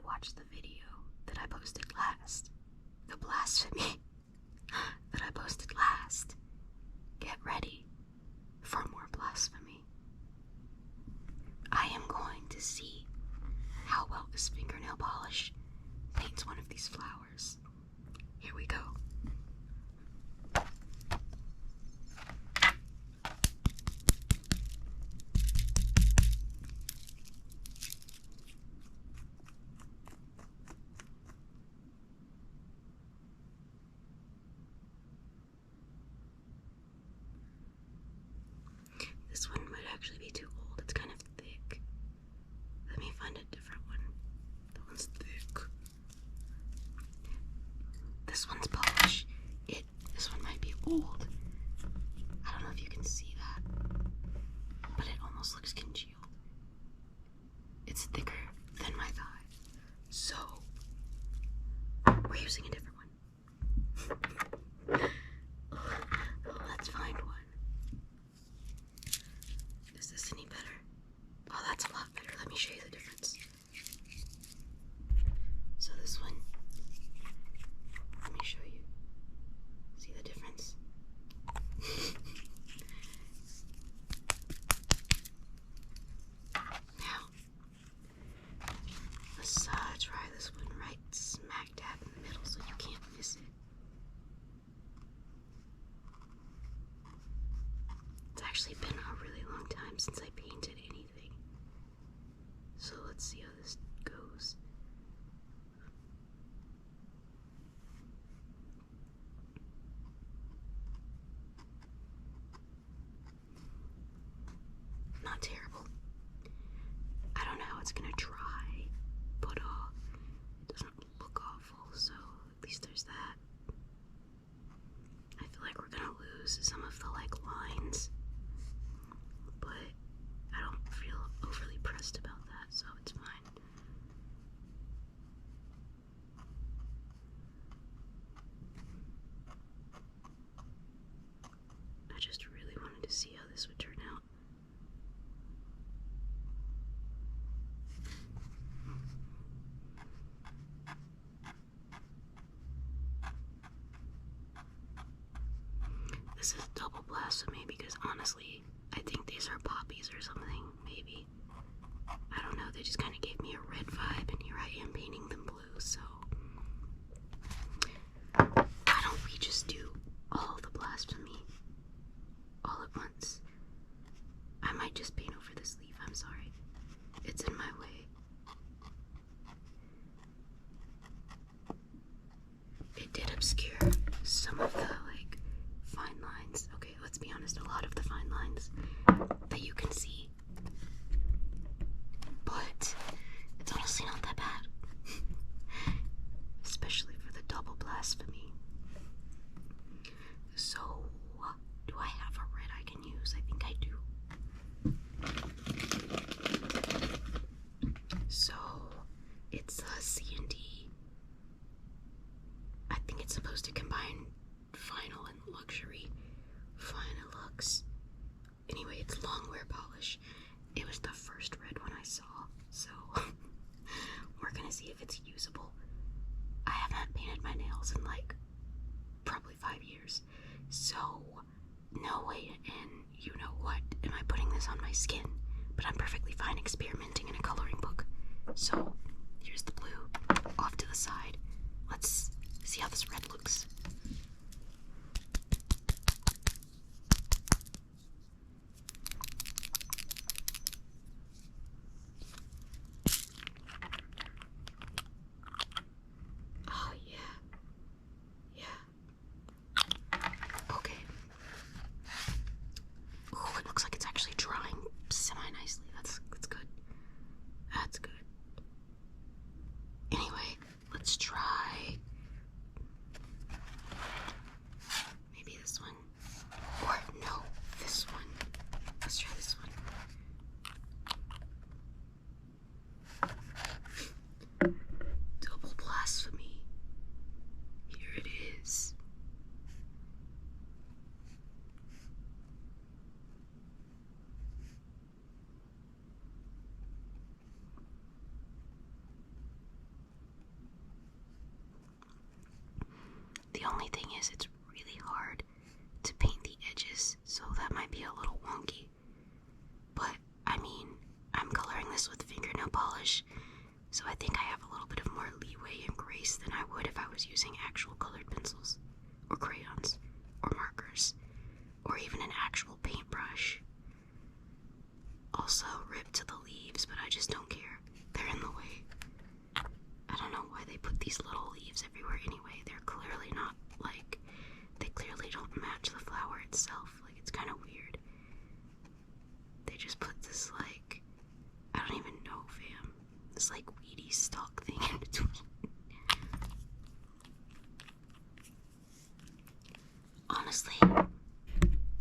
watched the video that I posted last, the Blasphemy that I posted last, get ready for more Blasphemy. I am going to see how well this fingernail polish paints one of these flowers. Here we go. This one might actually be too old. It's kind of thick. Let me find a different one. That one's thick. This one's polish. This one might be old. I don't know if you can see that, but it almost looks congealed. It's thicker than my thigh. So, we're using a different one. Let's find one. Is this any better? Oh, that's a lot better. Let me show you the difference. So this one, let me show you. See the difference? Now, let's try this one right smack dab in the middle so you can't miss it. It's actually been a really long time since I painted anything. So let's see how this goes. Not terrible. I don't know how it's gonna dry, but it doesn't look awful, so at least there's that. I feel like we're gonna lose some of the lines, but I don't feel overly pressed about that, so it's fine. I just really wanted to see how this would turn out. This is double Blasphemy because honestly, I think these are poppies or something, maybe. I don't know, they just kind of gave me a red vibe, and here I am painting them blue, so why don't we just do all the Blasphemy all at once? I might just paint over this leaf, I'm sorry. It's in my way. It did obscure some of the, fine lines. Okay, let's be honest, a lot of the fine lines that you can see. But it's honestly not that bad. Especially for the double Blasphemy. So, do I have a red I can use? I think I do. So, it's a C&D. I think it's supposed to combine Final and Luxury. Finalux. Anyway, it's long wear polish. It was the first red one I saw, so we're gonna see if it's usable. I haven't painted my nails in probably 5 years, so no way in you know what am I putting this on my skin, but I'm perfectly fine experimenting in a coloring book. So here's the blue off to the side. Let's see how this red looks. So I think I have a little bit of more leeway and grace than I would if I was using actual colored pencils, or crayons, or markers, or even an actual paintbrush. Also, rip to the leaves, but I just don't care. They're in the way. I don't know why they put these little leaves everywhere anyway. They're clearly not, like, they clearly don't match the flower itself. Like, it's kind of weird. They just put this, like, I don't even know, fam. This, like, weedy stalk thing in between. Honestly,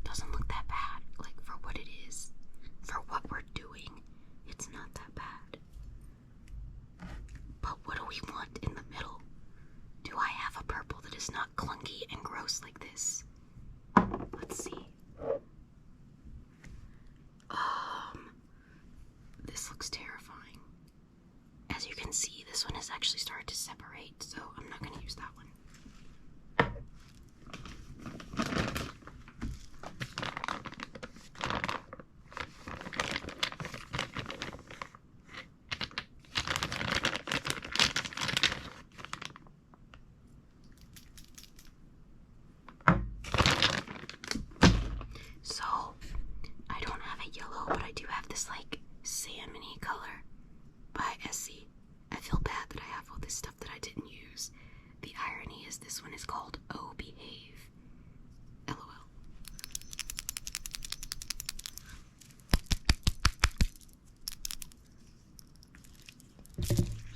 doesn't look that bad. Like, for what it is, for what we're doing, it's not that bad. But what do we want in the middle? Do I have a purple that is not clunky and gross like this? Let's see. This looks terrifying. As you can see, this one has actually started to separate, so I'm not going to use that one. So, I don't have a yellow, but I do have this, like, salmon-y color by Essie. I feel bad that I have all this stuff that I didn't use. The irony is this one is called Oh Behave. LOL.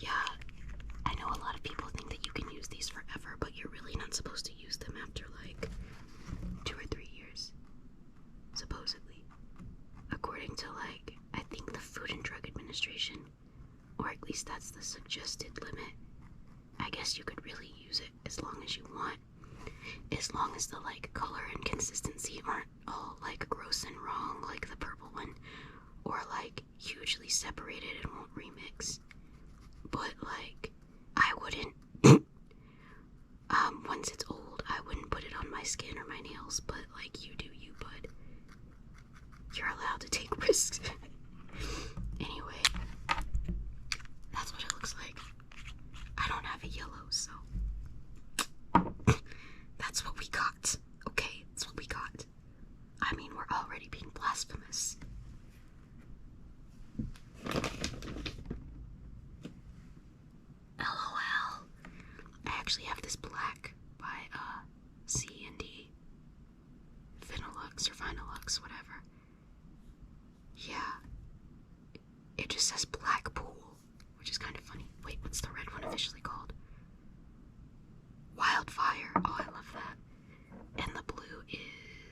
Yeah, I know a lot of people think that you can use these forever, but you're really not supposed to use them after, like, 2 or 3 years. Supposedly. According to, like, I think the Food and Drug Administration, or at least that's the suggested limit. I guess you could really use it as long as you want, as long as the, like, color and consistency aren't all, like, gross and wrong like the purple one, or, like, hugely separated and won't remix. But, like, I wouldn't, once it's old, I wouldn't put it on my skin or my nails, but, like, you do you, bud. You're allowed to take risks. Anyway, that's what it looks like. I don't have a yellow, so that's what we got. Okay, that's what we got. I mean, we're already being blasphemous. LOL. I actually have this black by C&D. Finilux or Finilux, whatever. Yeah. It just says Black Pool, which is kind of funny. Wait, what's the red one officially called? Wildfire. Oh, I love that. And the blue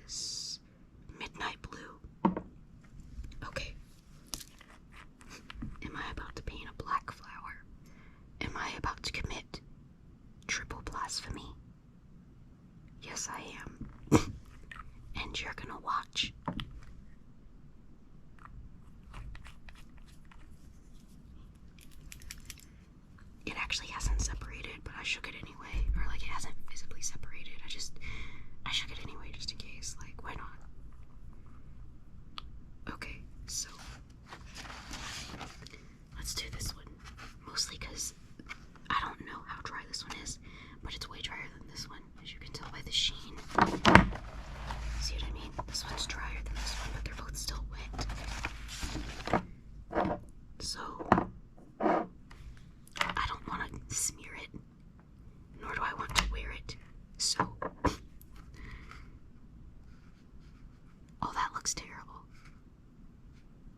is Midnight Blue. Okay. Am I about to paint a black flower? Am I about to commit triple blasphemy? Yes, I am. And you're gonna watch. It actually hasn't separated, but I shook it anyway. Or, like, it hasn't visibly separated. I shook it anyway just in case. Like, why not? Okay, so let's do this one. Mostly because I don't know how dry this one is, but it's way drier than this one, as you can tell by the sheen. See what I mean? This one's drier than this one, but they're both still wet. So I don't want to smear it, nor do I want to wear it. So, oh, that looks terrible.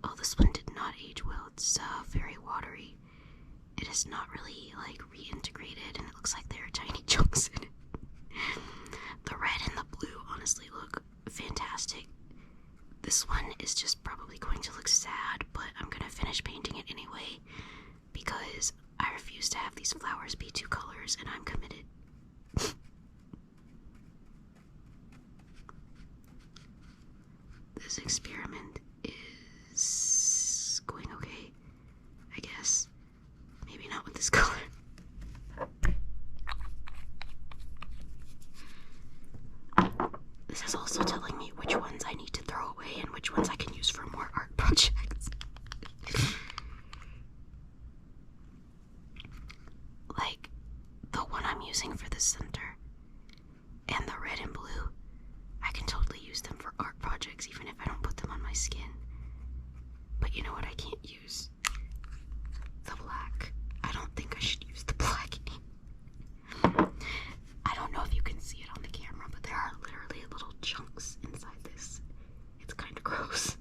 Oh, this one did not age well. It's very watery. It is not really, like, reintegrated, and it looks like there are tiny chunks in it. The red and the blue honestly look fantastic. This one is just probably going to look sad, but I'm gonna finish painting it anyway, because I refuse to have these flowers be 2 colors, and I'm committed. This experiment is going okay, I guess. Maybe not with this color. This is also telling me which ones I need to throw away and which ones I can use for more art projects. using for the center and the red and blue, I can totally use them for art projects even if I don't put them on my skin. But you know what I can't use? The black. I don't think I should use the black anymore. I don't know if you can see it on the camera, but there are literally little chunks inside this. It's kind of gross.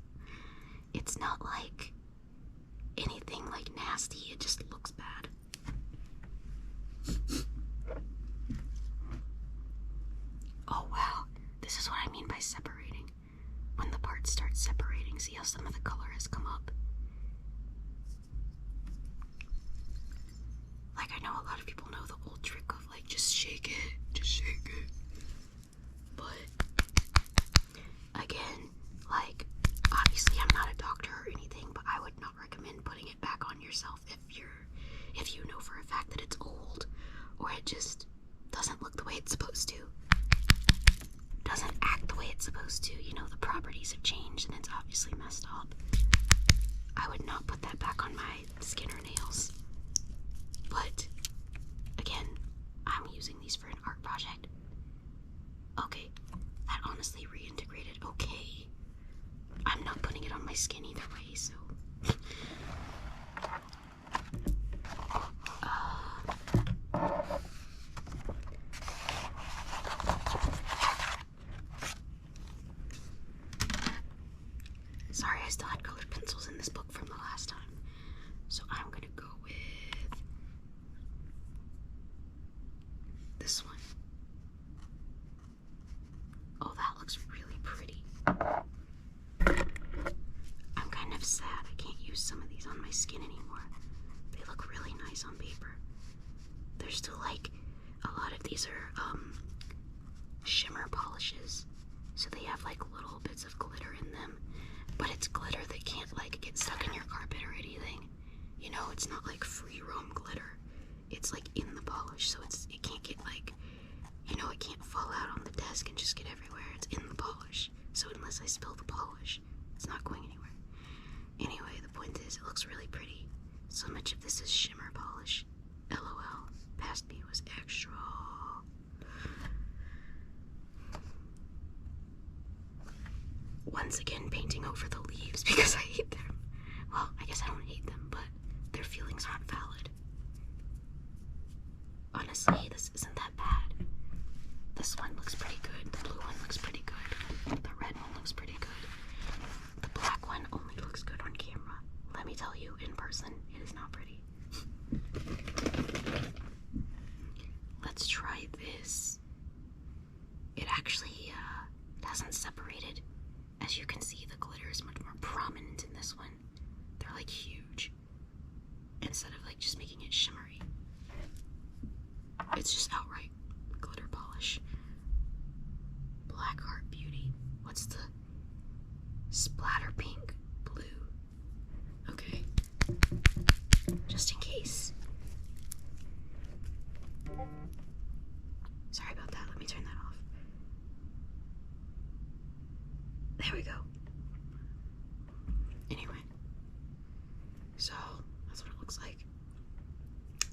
It's not like anything like nasty, it just looks bad. Oh wow, this is what I mean by separating. When the parts start separating, see how some of the color has come up? Like, I know a lot of people know the old trick of like, just shake it. But, again, like, obviously I'm not a doctor or anything, but I would not recommend putting it back on yourself if you know for a fact that it's old, or it just doesn't look the way it's supposed to. Doesn't act the way it's supposed to. You know, the properties have changed and it's obviously messed up. I would not put that back on my skin or nails. But, again, I'm using these for an art project. Okay, that honestly reintegrated okay. I'm not putting it on my skin either way, so... Sorry, I still had colored pencils in this book from the last time. So I'm gonna go with this one. Oh, that looks really pretty. I'm kind of sad I can't use some of these on my skin anymore. They look really nice on paper. They're still like, a lot of these are shimmer polishes. So they have like little bits of glitter in them. But it's glitter that can't like get stuck in your carpet or anything. You know, it's not like free roam glitter. It's like in the polish, so it can't get like, you know, it can't fall out on the desk and just get everywhere. It's in the polish. So unless I spill the polish, it's not going anywhere. Anyway, the point is, it looks really pretty. So much of this is shimmer polish. LOL. Past me was extra. Once again, painting over the leaves because I hate them. Well, I guess I don't hate them, but their feelings aren't valid. Honestly, this isn't that bad. This one looks pretty good. The blue one looks pretty good. The red one looks pretty good. The black one only looks good on camera. Let me tell you, in person, it is not pretty. Let's try this. It actually hasn't separated. As you can see, the glitter is much more prominent in this one. They're like huge. Instead of like just making it shimmery. It's just outright glitter polish. Black Heart Beauty. What's the splatter pink blue? Okay. Just in case. Sorry about that. Let me turn that off. There we go. Anyway. So, that's what it looks like.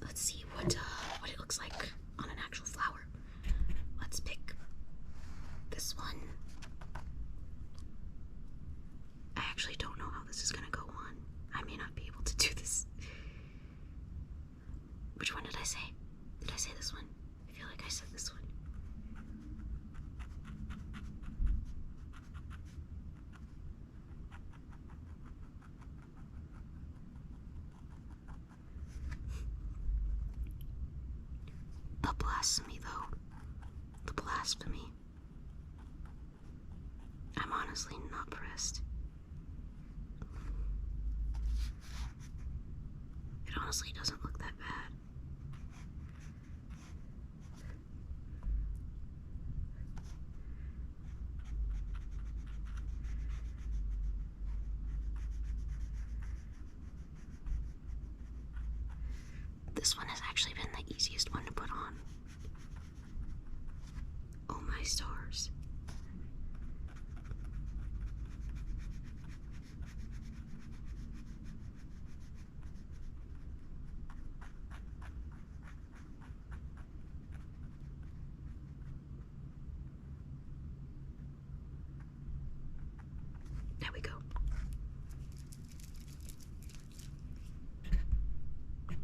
Let's see what it looks like on an actual flower. Let's pick this one. I actually don't know how this is gonna go on. I may not be able to do this. Which one did I say? Did I say this one? I feel like I said this one. The Blasphemy, though. The Blasphemy. I'm honestly not pressed. It honestly doesn't look that bad. This one has actually been the easiest one to put on. Oh my stars. There we go.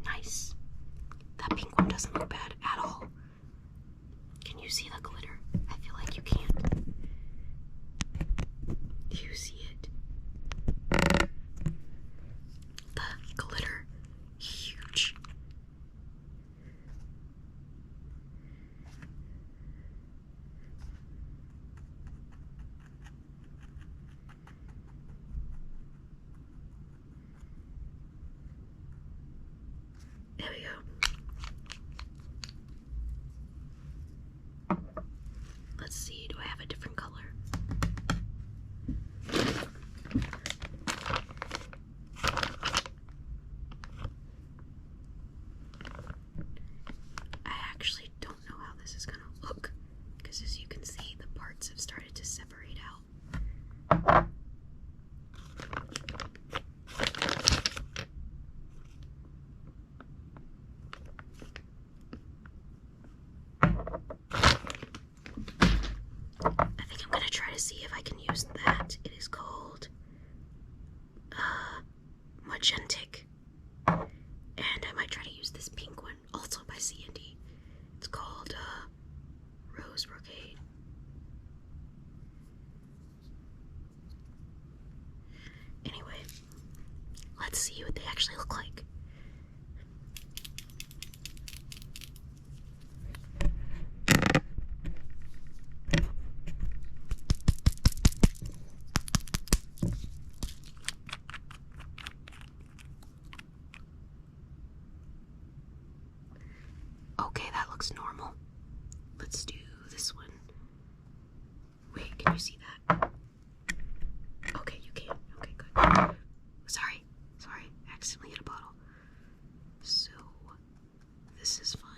Nice. That pink one doesn't look bad at all. Can you see the glitter? I feel like you can't. Do you see it? The glitter. Huge. There we go. Let's see, do I have a different color? I actually don't know how this is gonna look, because as you can see, the parts have started to separate out. I think I'm gonna try to see if I can use that. It is called Magentic. And I might try to use this pink one, also by C&D. It's called Rose Brocade. Anyway, let's see what they actually look like. Okay, that looks normal. Let's do this one. Wait, can you see that? Okay, you can. Okay, good. Sorry, I accidentally hit a bottle. So, this is fun.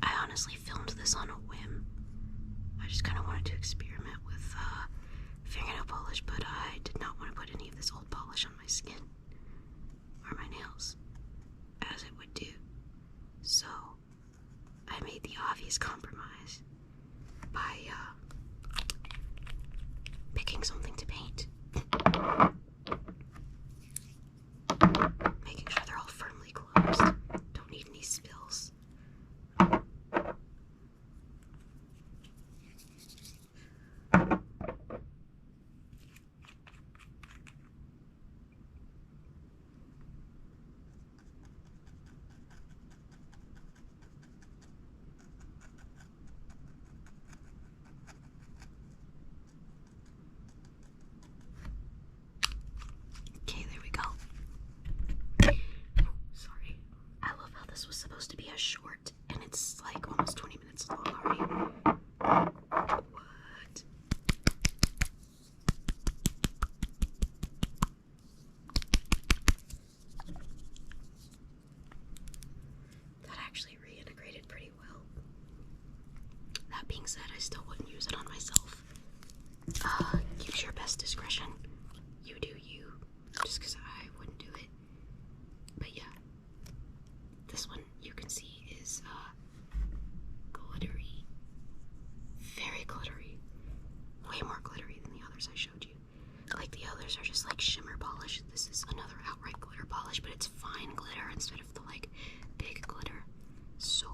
I honestly filmed this on a whim. I just kind of wanted to experiment with fingernail polish, but I did not want to put any of this old polish on my skin or my nails, as it would do. So, I made the obvious compromise by picking something to paint. Making sure they're all firmly closed. Don't need any spills. Okay, there we go. Sorry. I love how this was supposed to be a short, and it's like almost 20 minutes long already. What? That actually reintegrated pretty well. That being said, I still wouldn't use it on myself. Use your best discretion. You do you. Just because I wouldn't do it. But yeah. This one, you can see, is glittery. Very glittery. Way more glittery than the others I showed you. Like, the others are just like shimmer polish. This is another outright glitter polish, but it's fine glitter instead of the like big glitter. So,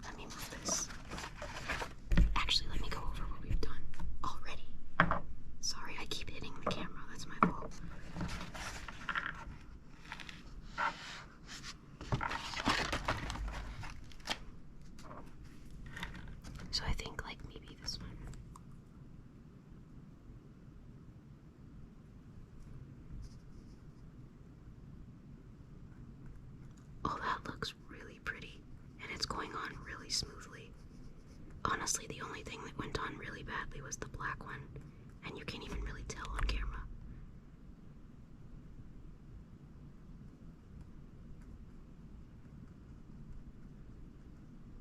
let me move this. Actually, let me go over what we've done already. Sorry, I keep hitting the camera. That's my fault. So I think like maybe this one. Oh, that looks really pretty, and it's going on really smoothly. Honestly, the only thing that went on really badly was the black one, and you can't even really tell on camera.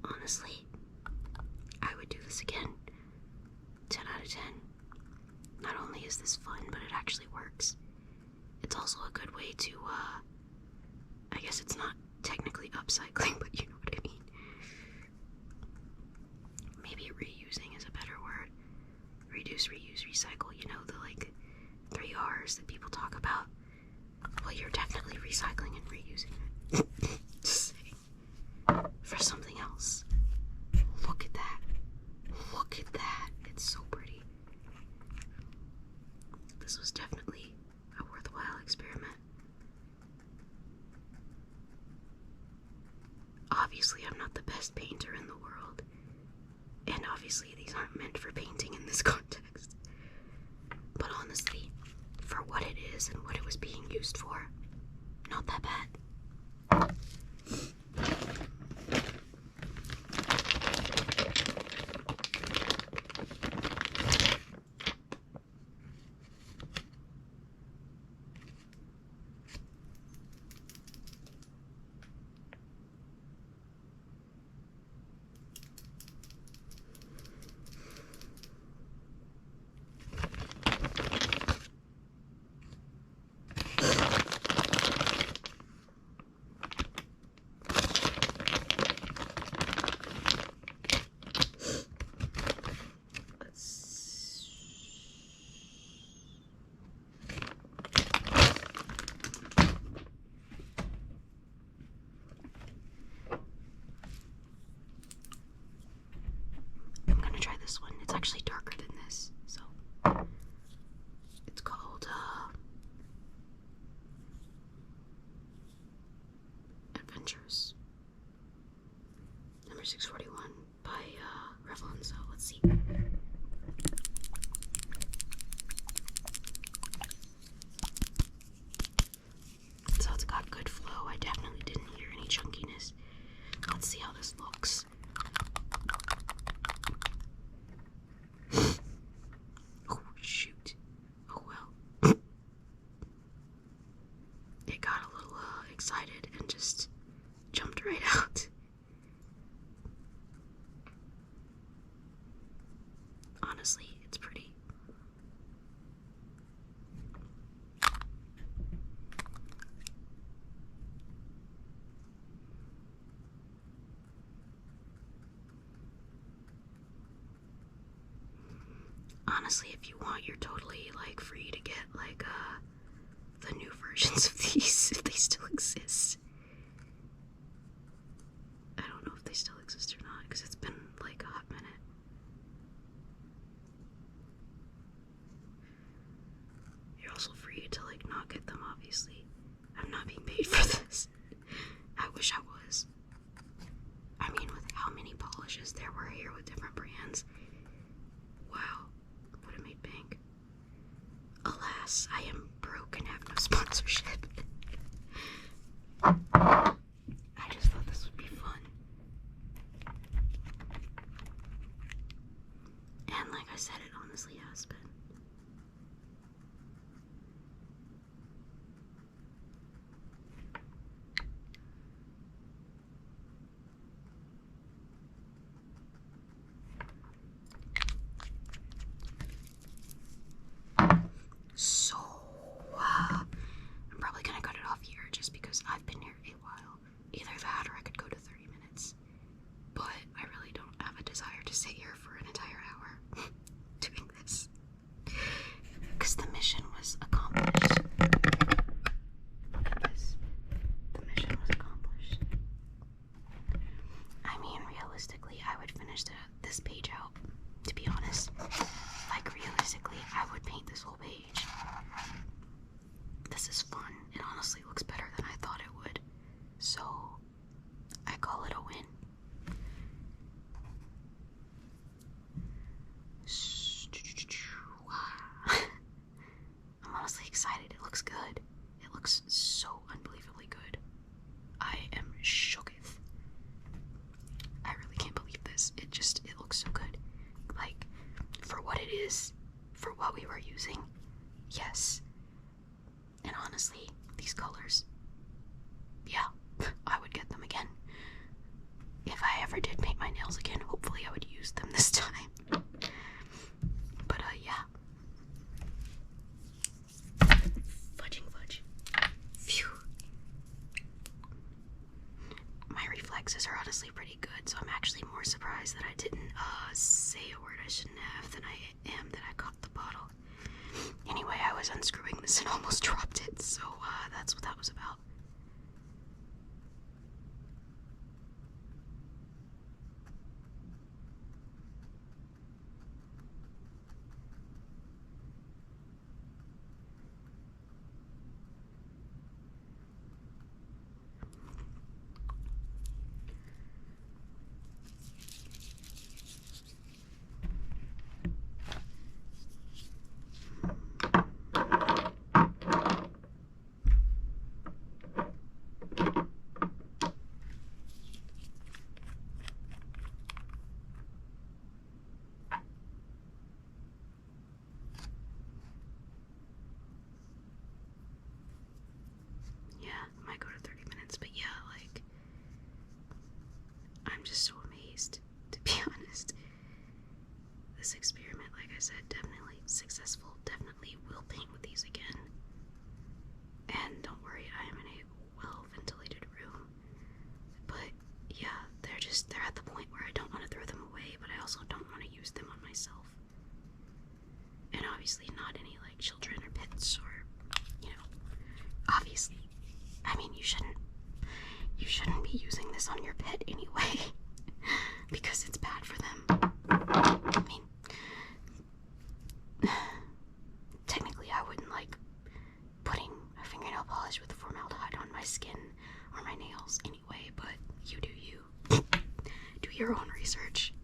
Honestly, I would do this again. 10 out of 10. Not only is this fun, but it actually works. It's also a good way to, I guess it's not technically upcycling, but you know what I mean. Maybe reusing is a better word. Reduce, reuse, recycle, you know, the, like, 3 R's that people talk about. Well, you're definitely recycling and reusing it. Just saying. For something else. Look at that. Look at that. It's so pretty. This was definitely a worthwhile experiment. Obviously, I'm not the best painter in the world. And obviously, these aren't meant for painting in this context. But honestly, for what it is and what it was being used for, not that bad. This one, it's actually darker than this, so it's called Adventures number 641 by Revlon. So let's see. So it's got good flow. I definitely didn't hear any chunkiness. Let's see how this looks. Excited and just jumped right out. Honestly, it's pretty. Honestly, if you want, you're totally like free to get like the new versions of these, if they still exist. I don't know if they still exist or not, because it's been like a hot minute. You're also free to like not get them, obviously. I'm not being paid for this. I wish I was. I mean, with how many polishes there were here with different brands, wow, would have made bank. Alas, I am broke and have no sponsorship. I just thought this would be fun. And like I said, it honestly has been. So, I'm probably gonna cut it off here just because I've been here a while. Either that or I could go to 30 minutes. But I really don't have a desire to sit here for an entire hour doing this. Because the mission was accomplished. Look at this. The mission was accomplished. I mean, realistically, I would finish this page out, to be honest. Like, realistically, I would paint this whole page. This is fun. It honestly looks better than I thought it would. So, I call it a win. I'm honestly excited. It looks good. It looks so unbelievably good. I am shooketh. I really can't believe this. It looks so good. Like, for what it is, for what we were using, yes. And honestly, these colors, yeah, I would get them again. If I ever did paint my nails again, hopefully I would use them this time. But, yeah. Fudging fudge. reflexes are honestly pretty good, so I'm actually more surprised that I didn't say a word I shouldn't have than I am that I caught the bottle. Anyway, I was unscrewing this and almost dropped it, so that's what that was about. Might go to 30 minutes, but yeah, like, I'm just so amazed, to be honest. This experiment, like I said, definitely successful, definitely will paint with these again. And don't worry, I am in a well-ventilated room. But yeah, they're at the point where I don't want to throw them away, but I also don't want to use them on myself. And obviously not any, like, children or pets or, obviously. I mean, you shouldn't be using this on your pet anyway, because it's bad for them. I mean, technically I wouldn't like putting a fingernail polish with formaldehyde on my skin or my nails anyway, but you do you. Do your own research.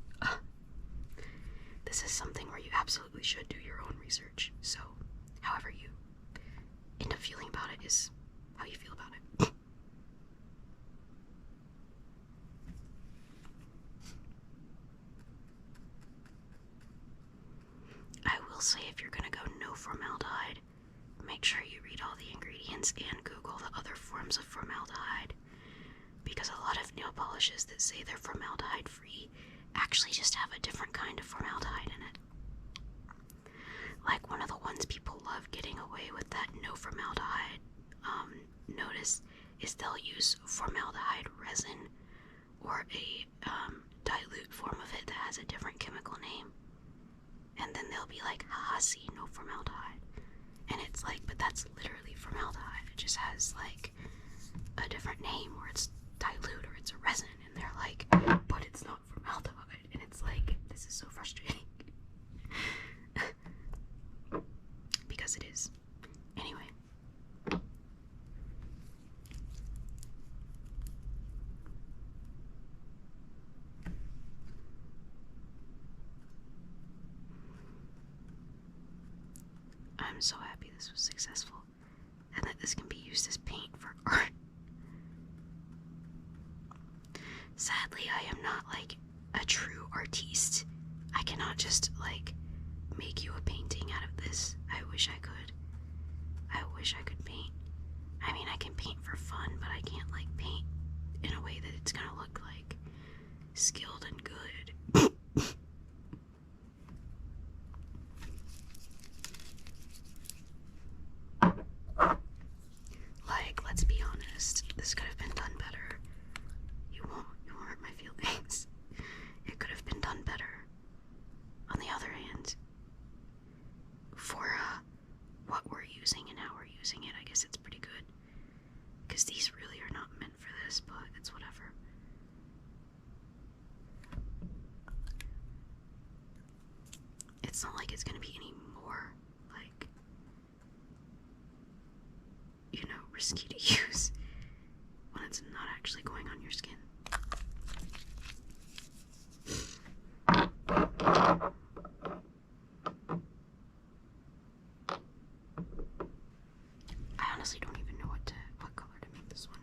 This is something where you absolutely should do your own research, so however you end up feeling about it is how you feel about it. I will say, if you're gonna go no formaldehyde, make sure you read all the ingredients and Google the other forms of formaldehyde, because a lot of nail polishes that say they're formaldehyde free actually just have a different kind of formaldehyde in it. Like, one of the ones people love getting away with that no formaldehyde notice is they'll use formaldehyde resin or a dilute form of it that has a different chemical name, and then they'll be like, haha, see, no formaldehyde. And it's like, but that's literally formaldehyde. It just has like a different name, or it's dilute, or it's a resin, and they're like, but it's not formaldehyde. And it's like, this is so frustrating. Because it is. Anyway. I'm so happy this was successful, and that this can be used as paint for art. Sadly, I am not like a true artiste. I cannot just like make you a painting out of this. I wish I could. I wish I could paint. I mean, I can paint for fun, but I can't like paint in a way that it's gonna look like skilled and good. Like, let's be honest, this could have been done better. You won't hurt my feelings. It could have been done better. On the other hand, for what we're using and how we're using it, I guess it's pretty good. Because these really are not meant for this, but it's whatever. It's not like it's gonna be any more, like, risky to use when it's not actually going on your skin. I honestly don't even know what color to make this one.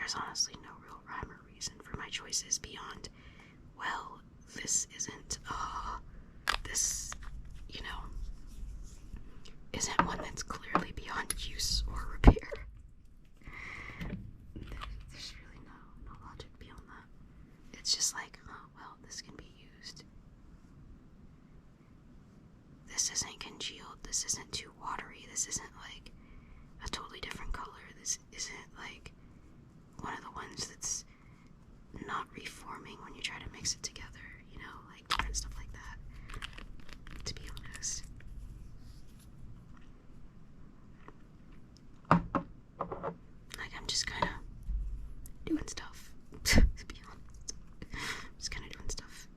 There's honestly no real rhyme or reason for my choices beyond, well, this isn't, this, you know, isn't one that's clearly beyond use or repair. There's really no logic beyond that. It's just like, oh, well, this can be used. This isn't congealed, this isn't too watery, this isn't like a totally different color, this isn't like one of the ones that's not reforming when you try to mix it together, you know, like different stuff like that, to be honest. Like, I'm just kind of doing stuff, to be honest. I'm just kind of doing stuff.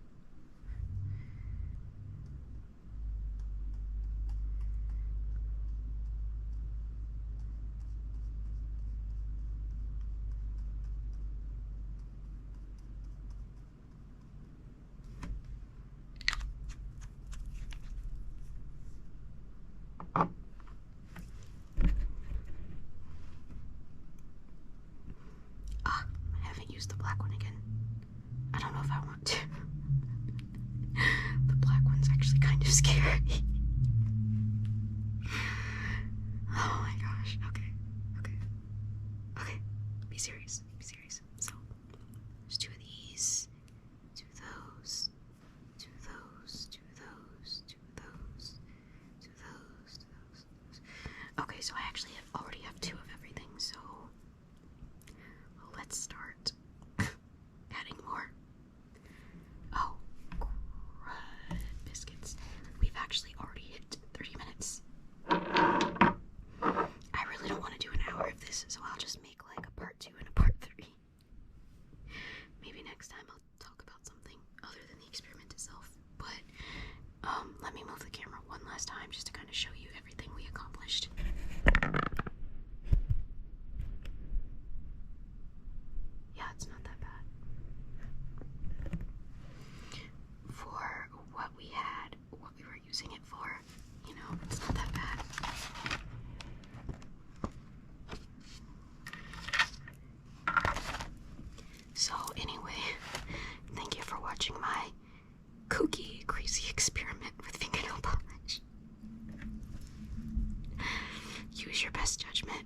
I haven't used the black one again. I don't know if I want to. The black one's actually kind of scary. Oh my gosh. Okay. Be serious. So, there's 2 of these, 2 of those, 2 of those, 2 of those, 2 of those, 2 of those, 2 of those. Okay, so I actually already have 2 of everything, so let's start adding more. Oh, crud biscuits. We've actually already hit 30 minutes. I really don't want to do an hour of this, so I'll just make like a part 2 and a part 3. Maybe next time I'll talk about something other than the experiment itself. But let me move the camera one last time just to kind of show you everything we accomplished. Yeah, it's not that bad. For what we had, what we were using it for, you know, it's not that bad. So anyway, thank you for watching my kooky, crazy experiment with fingernail polish. Use your best judgment.